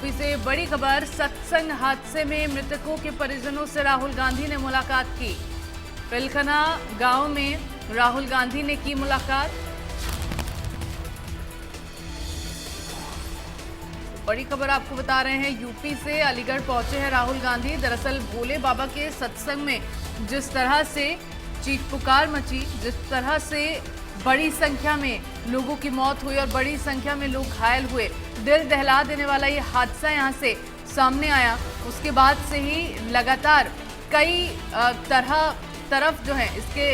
UP से बड़ी खबर। सत्संग हादसे में मृतकों के परिजनों से राहुल गांधी ने मुलाकात की। पिलखना गांव में राहुल गांधी ने की मुलाकात। बड़ी खबर आपको बता रहे हैं, यूपी से अलीगढ़ पहुंचे हैं राहुल गांधी। दरअसल भोले बाबा के सत्संग में जिस तरह से चीख पुकार मची, जिस तरह से बड़ी संख्या में लोगों की मौत हुई और बड़ी संख्या में लोग घायल हुए, दिल दहला देने वाला ये हादसा यहां से सामने आया। उसके बाद से ही लगातार कई तरफ जो है इसके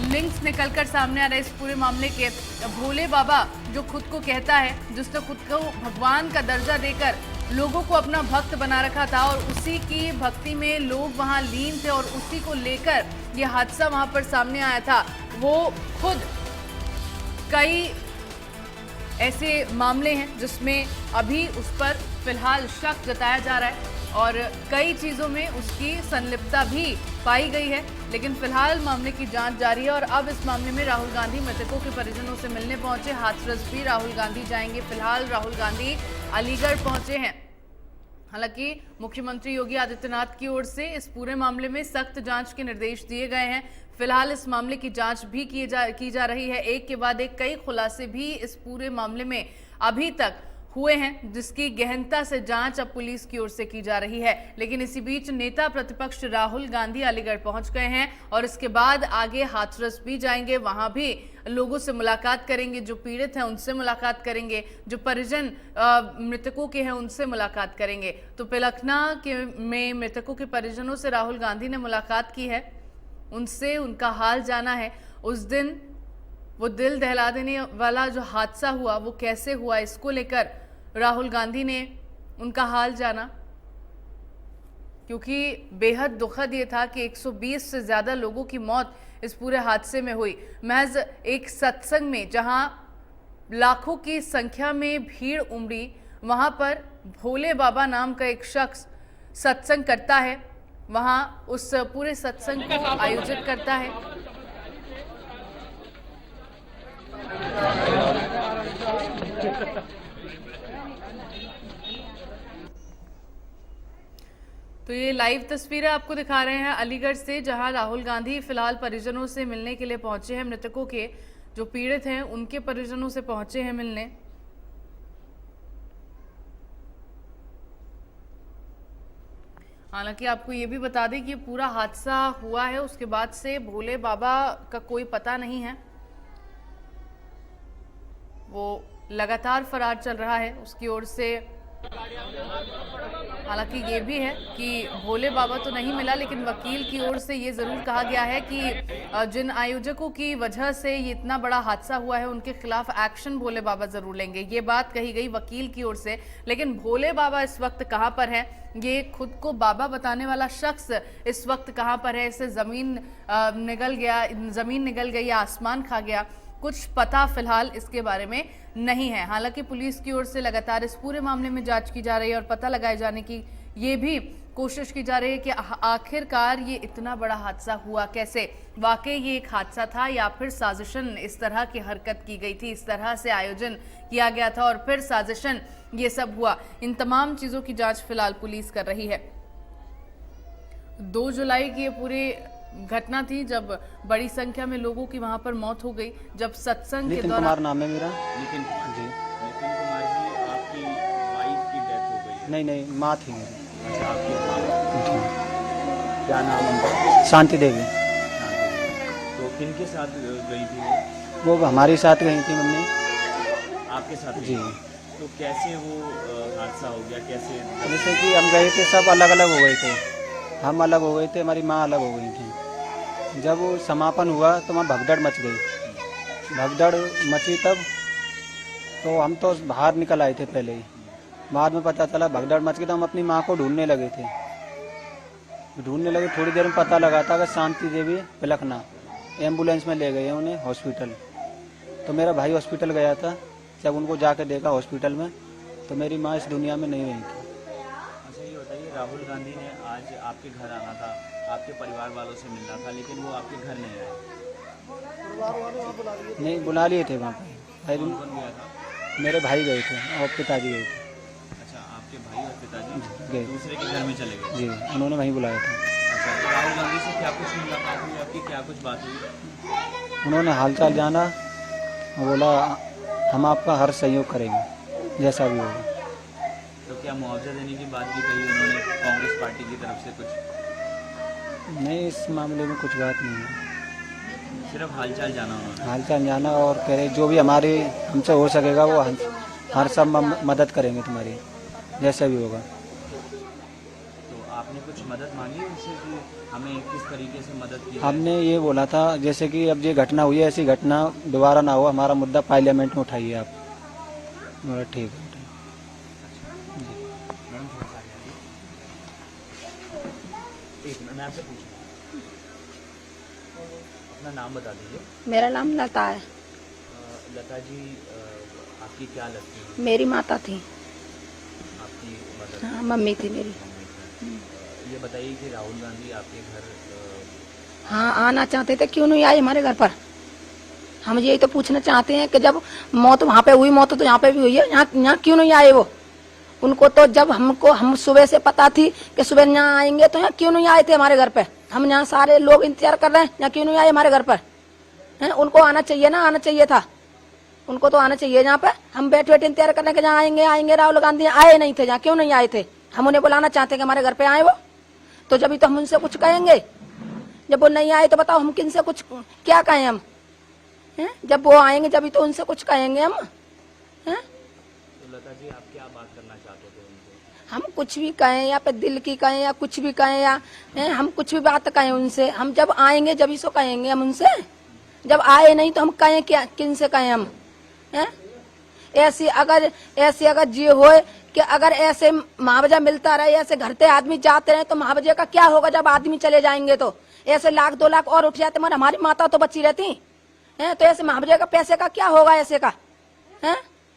लिंक्स निकलकर सामने आ रहे इस पूरे मामले के। भोले बाबा जो खुद को कहता है, जिसने खुद को भगवान का दर्जा देकर लोगों को अपना भक्त बना रखा था और उसी की भक्ति में लोग वहां लीन थे और उसी को लेकर यह हादसा वहां पर सामने आया था। वो खुद कई ऐसे मामले हैं जिसमें अभी उस पर फिलहाल शक जताया जा रहा है और कई चीजों में उसकी संलिप्तता भी पाई गई है, लेकिन फिलहाल मामले की जांच जारी है। और अब इस मामले में राहुल गांधी मृतकों के परिजनों से मिलने पहुंचे। हाथरस भी राहुल गांधी जाएंगे। फिलहाल राहुल गांधी अलीगढ़ पहुंचे हैं। हालांकि मुख्यमंत्री योगी आदित्यनाथ की ओर से इस पूरे मामले में सख्त जांच के निर्देश दिए गए हैं। फिलहाल इस मामले की जांच भी की जा रही है। एक के बाद एक कई खुलासे भी इस पूरे मामले में अभी तक हुए हैं, जिसकी गहनता से जांच अब पुलिस की ओर से की जा रही है। लेकिन इसी बीच नेता प्रतिपक्ष राहुल गांधी अलीगढ़ पहुंच गए हैं और इसके बाद आगे हाथरस भी जाएंगे। वहां भी लोगों से मुलाकात करेंगे, जो पीड़ित हैं उनसे मुलाकात करेंगे, जो परिजन मृतकों के हैं उनसे मुलाकात करेंगे। तो पिलखना में मृतकों के परिजनों से राहुल गांधी ने मुलाकात की है, उनसे उनका हाल जाना है। उस दिन वो दिल दहला देने वाला जो हादसा हुआ वो कैसे हुआ, इसको लेकर राहुल गांधी ने उनका हाल जाना, क्योंकि बेहद दुखद ये था कि 120 से ज्यादा लोगों की मौत इस पूरे हादसे में हुई। महज एक सत्संग में जहां लाखों की संख्या में भीड़ उमड़ी, वहां पर भोले बाबा नाम का एक शख्स सत्संग करता है, वहां उस पूरे सत्संग को आयोजित करता है। तो ये लाइव तस्वीरें आपको दिखा रहे हैं अलीगढ़ से, जहां राहुल गांधी फिलहाल परिजनों से मिलने के लिए पहुंचे हैं। मृतकों के जो पीड़ित हैं उनके परिजनों से पहुंचे हैं मिलने। हालांकि आपको ये भी बता दें कि ये पूरा हादसा हुआ है, उसके बाद से भोले बाबा का कोई पता नहीं है। वो लगातार फरार चल रहा है उसकी ओर से। हालांकि ये भी है कि भोले बाबा तो नहीं मिला, लेकिन वकील की ओर से ये जरूर कहा गया है कि जिन आयोजकों की वजह से ये इतना बड़ा हादसा हुआ है उनके खिलाफ एक्शन भोले बाबा जरूर लेंगे। ये बात कही गई वकील की ओर से। लेकिन भोले बाबा इस वक्त कहां पर है, ये खुद को बाबा बताने वाला शख्स इस वक्त कहां पर है, इसे जमीन निगल गई या आसमान खा गया, कुछ पता फिलहाल इसके बारे में नहीं है। हालांकि पुलिस की ओर से लगातार इस पूरे मामले में जांच की जा रही है और पता लगाए जाने की ये भी कोशिश की जा रही है कि आखिरकार ये इतना बड़ा हादसा हुआ कैसे। वाकई ये एक हादसा था या फिर साजिशन, इस तरह की हरकत की गई थी, इस तरह से आयोजन किया गया था और फिर साजिशन ये सब हुआ। इन तमाम चीजों की जांच फिलहाल पुलिस कर रही है। 2 जुलाई की ये पूरी घटना थी जब बड़ी संख्या में लोगों की वहां पर मौत हो गई, जब सत्संग के दौरान। कुमार नाम है मेरा। नितिन कुमार जी, आपकी वाइफ की डेथ हो गई है। नहीं, माँ थी मेरी। अच्छा, आपकी माँ। क्या नाम उनका? शांति देवी। तो किनके साथ गई थी वो हमारे साथ गई थी मम्मी। आपके साथ जी। तो कैसे वो हादसा हो गया, कैसे? जैसे कि हम गए थे, सब अलग अलग हो गए थे, हम अलग हो गए थे, हमारी माँ अलग हो गई थी। जब वो समापन हुआ तो वहाँ भगदड़ मच गई। भगदड़ मची तब तो हम तो बाहर निकल आए थे पहले ही। बाद में पता चला भगदड़ मच गई तो हम अपनी माँ को ढूंढने लगे थे। थोड़ी देर में पता लगा था कि शांति देवी पिलखना, एम्बुलेंस में ले गए उन्हें हॉस्पिटल। तो मेरा भाई हॉस्पिटल गया था, जब उनको जाके देखा हॉस्पिटल में तो मेरी माँ इस दुनिया में नहीं रही थी। अच्छा, ये बताइए, राहुल गांधी ने आज आपके घर आना था, आपके परिवार वालों से मिलना था, लेकिन वो आपके घर नहीं आए। नहीं, बुला लिए थे वहाँ पे। कौन गया था? मेरे भाई गए थे और पिताजी गए थे। अच्छा, आपके आपके भाई और पिताजी गए दूसरे के घर में चले गए। जी, उन्होंने वहीं बुलाया था। अच्छा, तो राहुल गांधी से क्या कुछ मुलाकात हुई आपकी, क्या कुछ बात हुई? उन्होंने हालचाल जाना और बोला हम आपका हर सहयोग करेंगे जैसा भी होगा। तो क्या मुआवजा देने की बात भी कही उन्होंने कांग्रेस पार्टी की तरफ से कुछ? नहीं, इस मामले में कुछ बात नहीं है। सिर्फ हालचाल जाना उन्होंने। हालचाल जाना और कह रहे जो भी हमारे हमसे हो सकेगा वो हर सब मदद करेंगे तुम्हारी जैसा भी होगा। तो आपने कुछ मदद मांगी उनसे कि हमें किस तरीके से मदद की जाए? हमने ये बोला था जैसे कि अब ये घटना हुई है ऐसी घटना दोबारा ना हो, हमारा मुद्दा पार्लियामेंट में उठाइए आप। बोला ठीक है। मैडम थोड़ा सा आगे आइए। एक मिनट, मैं आपसे पूछूँ, अपना नाम बता दीजिए। मेरा नाम लता है। लता जी, आपकी क्या लगती है? मेरी माता थी। आपकी मदर? हाँ, मम्मी थी मेरी। ये बताइए कि राहुल गांधी आपके घर हाँ, आना चाहते थे, क्यों नहीं आए हमारे घर पर? हम यही तो पूछना चाहते हैं कि जब मौत वहाँ पे हुई, मौत तो यहाँ पे भी हुई है, यहाँ क्यों नहीं आए वो? उनको तो जब हम सुबह से पता थी कि सुबह यहाँ आएंगे, तो यहाँ क्यों नहीं आए थे हमारे घर पे? हम यहाँ सारे लोग इंतजार कर रहे हैं, यहाँ क्यों नहीं आए हमारे घर पर? हैं, उनको आना चाहिए ना, आना चाहिए था, उनको तो आना चाहिए। यहाँ पे हम बैठे बैठे इंतजार कर रहे हैं कि जहाँ आएंगे आएंगे, राहुल गांधी आए नहीं थे, यहाँ क्यों नहीं आए थे? हम उन्हें बुलाना चाहते हैं कि हमारे घर पे आए वो, तो जब तो हम उनसे कुछ कहेंगे। जब वो नहीं आए तो बताओ हम किनसे कुछ क्या कहें हम? हैं, जब वो आएंगे जब तो उनसे कुछ कहेंगे हम। हैं, तो लता जी, आप क्या बात करना चाहते थे उनसे? हम कुछ भी कहें या पे दिल की कहें या कुछ भी कहें या हम कुछ भी बात कहें उनसे, हम जब आएंगे जब सो कहेंगे हम उनसे। जब आए नहीं तो हम कहें क्या, किन से कहें हम? हैं, ऐसी अगर जी होए कि अगर ऐसे मुआवजा मिलता रहे, ऐसे घर से आदमी जाते रहे, तो मुआवजे का क्या होगा जब आदमी चले जाएंगे? तो ऐसे 1 2 लाख और उठ जाते, मगर हमारी माता तो बची रहती है, तो ऐसे मुआवजे का पैसे का क्या होगा ऐसे का? हैं,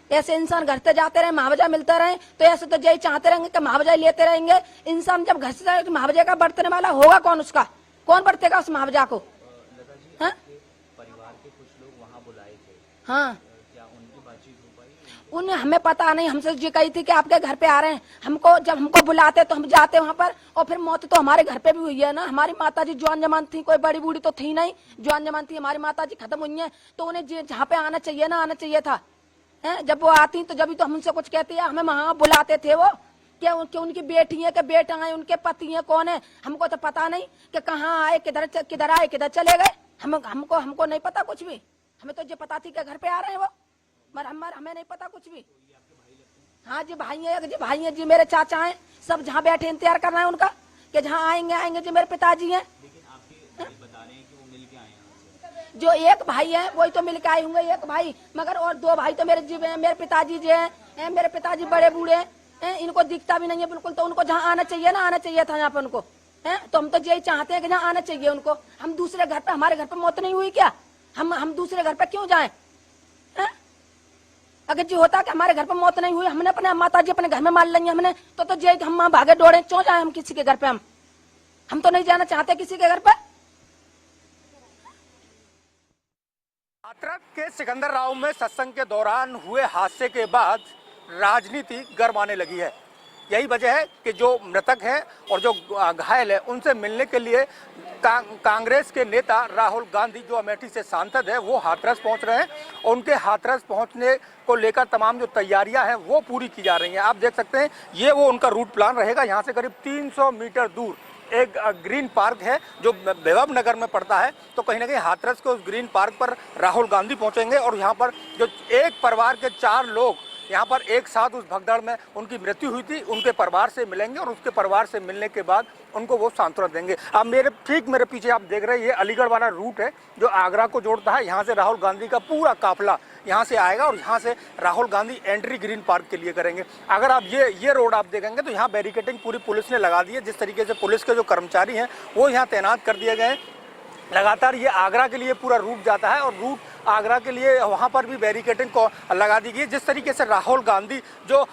ऐसे इंसान घर से जाते रहे, मुआवजा मिलता रहे, तो ऐसे तो यही चाहते रहेंगे कि मुआवजा लेते रहेंगे। इंसान जब घर से मुआवजे का बरतने वाला होगा कौन? उसका कौन बरतेगा उस मुआवजा को? लता जी, परिवार के कुछ लोग वहाँ बुलाए थे, हाँ, क्या उनकी बातचीत हो पाई? उन्हें हमें पता नहीं, हमसे जी कही थी कि आपके घर पे आ रहे हैं। हमको जब हमको बुलाते तो हम जाते वहाँ पर, और फिर मौत तो हमारे घर पे भी हुई है ना। हमारी माता जी जवान जमान थी, कोई बड़ी बूढ़ी तो थी नहीं, जवान जमान थी। हमारी माता जी खत्म हुई है, तो उन्हें जहाँ पे आना चाहिए ना, आना चाहिए था। हैं, जब वो आती तो जब तो हम उनसे कुछ कहते हैं, हमें वहाँ बुलाते थे वो, क्या उनकी बेटी है कि बेटा है, उनके पति है, कौन है? हमको तो पता नहीं कि कहाँ आए, किधर आए, किधर चले गए। हमको नहीं पता कुछ भी। हमें तो ये पता थी कि घर पे आ रहे हैं वो, मगर हमें नहीं पता कुछ भी। हाँ जी, भाई है जी, मेरे चाचा हैं, सब जहाँ बैठे इंतजार कर रहे हैं उनका कि जहाँ आएंगे जी, मेरे पिताजी हैं। लेकिन आपके भाई बता रहे हैं कि वो मिल के आए हैं आपसे। जो एक भाई है वही तो मिल के आए होंगे, एक भाई, मगर और 2 भाई तो मेरे जीव हैं, मेरे पिताजी जी हैं। मेरे पिताजी बड़े बूढ़े हैं, इनको दिखता भी नहीं है बिल्कुल, तो उनको जहाँ आना चाहिए ना, आना चाहिए था यहाँ पे उनको। हैं, तो हम तो यही चाहते हैं कि जहाँ आना चाहिए उनको। हम दूसरे घर पे, हमारे घर पे मौत नहीं हुई क्या? हम दूसरे घर पे क्यों जाएं? अगर जी होता कि हमारे घर पे मौत नहीं हुई, हमने अपने माता जी अपने घर में मार लेंगे हमने, तो जे हम वहाँ भागे दौड़े क्यों जाए हम किसी के घर पे? हम तो नहीं जाना चाहते किसी के घर पे। हाथरस के सिकंदर राव में सत्संग के दौरान हुए हादसे के बाद राजनीति गरमाने लगी है। यही वजह है कि जो मृतक हैं और जो घायल है उनसे मिलने के लिए कांग्रेस के नेता राहुल गांधी, जो अमेठी से सांसद है, वो हाथरस पहुंच रहे हैं। और उनके हाथरस पहुंचने को लेकर तमाम जो तैयारियां हैं वो पूरी की जा रही हैं। आप देख सकते हैं, ये वो उनका रूट प्लान रहेगा। यहाँ से करीब 300 मीटर दूर एक ग्रीन पार्क है जो वैभव नगर में पड़ता है, तो कहीं ना कहीं हाथरस के उस ग्रीन पार्क पर राहुल गांधी पहुंचेंगे। और यहाँ पर जो एक परिवार के 4 लोग यहाँ पर एक साथ उस भगदड़ में उनकी मृत्यु हुई थी, उनके परिवार से मिलेंगे और उसके परिवार से मिलने के बाद उनको वो सांत्वना देंगे। अब मेरे पीछे आप देख रहे हैं, ये अलीगढ़ वाला रूट है जो आगरा को जोड़ता है। यहाँ से राहुल गांधी का पूरा काफिला यहाँ से आएगा और यहाँ से Rahul Gandhi entry green park के लिए करेंगे। अगर आप ये रोड आप देखेंगे तो यहाँ बैरिकेडिंग पूरी पुलिस ने लगा दी है। जिस तरीके से पुलिस के जो कर्मचारी हैं वो यहाँ तैनात कर दिए गए हैं। लगातार ये आगरा के लिए पूरा रूट जाता है और रूट आगरा के लिए वहाँ पर भी बैरिकेडिंग को लगा दी गई। जिस तरीके से राहुल गांधी जो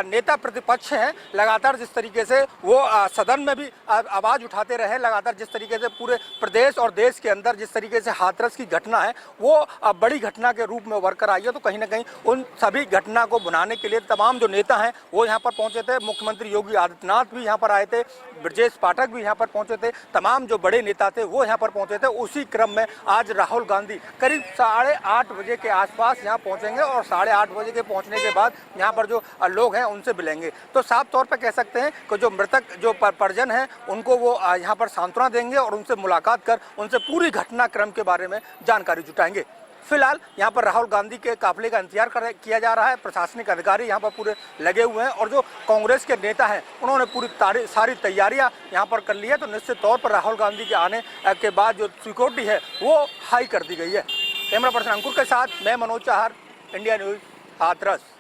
नेता प्रतिपक्ष हैं, लगातार जिस तरीके से वो सदन में भी आवाज़ उठाते रहे, लगातार जिस तरीके से पूरे प्रदेश और देश के अंदर जिस तरीके से हाथरस की घटना है वो बड़ी घटना के रूप में उभर कर आई है, तो कहीं ना कहीं उन सभी घटना को बनाने के लिए तमाम जो नेता हैं वो यहाँ पर पहुंचे थे। मुख्यमंत्री योगी आदित्यनाथ भी यहाँ पर आए थे, ब्रजेश पाठक भी यहाँ पर पहुंचे थे, तमाम जो बड़े नेता थे वो यहाँ पर पहुंचे थे। उसी क्रम में आज राहुल गांधी करीब 8:30 बजे के आसपास यहाँ पहुंचेंगे और 8:30 बजे के पहुंचने के बाद यहाँ पर जो लोग हैं उनसे मिलेंगे। तो साफ तौर पर कह सकते हैं कि जो मृतक जो परिजन हैं उनको वो यहाँ पर सांत्वना देंगे और उनसे मुलाकात कर उनसे पूरी घटनाक्रम के बारे में जानकारी जुटाएंगे। फिलहाल यहाँ पर राहुल गांधी के काफिले का इंतजार किया जा रहा है। प्रशासनिक अधिकारी यहाँ पर पूरे लगे हुए हैं और जो कांग्रेस के नेता हैं उन्होंने पूरी सारी तैयारियां यहाँ पर कर ली है। तो निश्चित तौर पर राहुल गांधी के आने के बाद जो सिक्योरिटी है वो हाई कर दी गई है। कैमरा पर्सन अंकुर के साथ मैं मनोज चाहर, इंडिया न्यूज, हाथरस।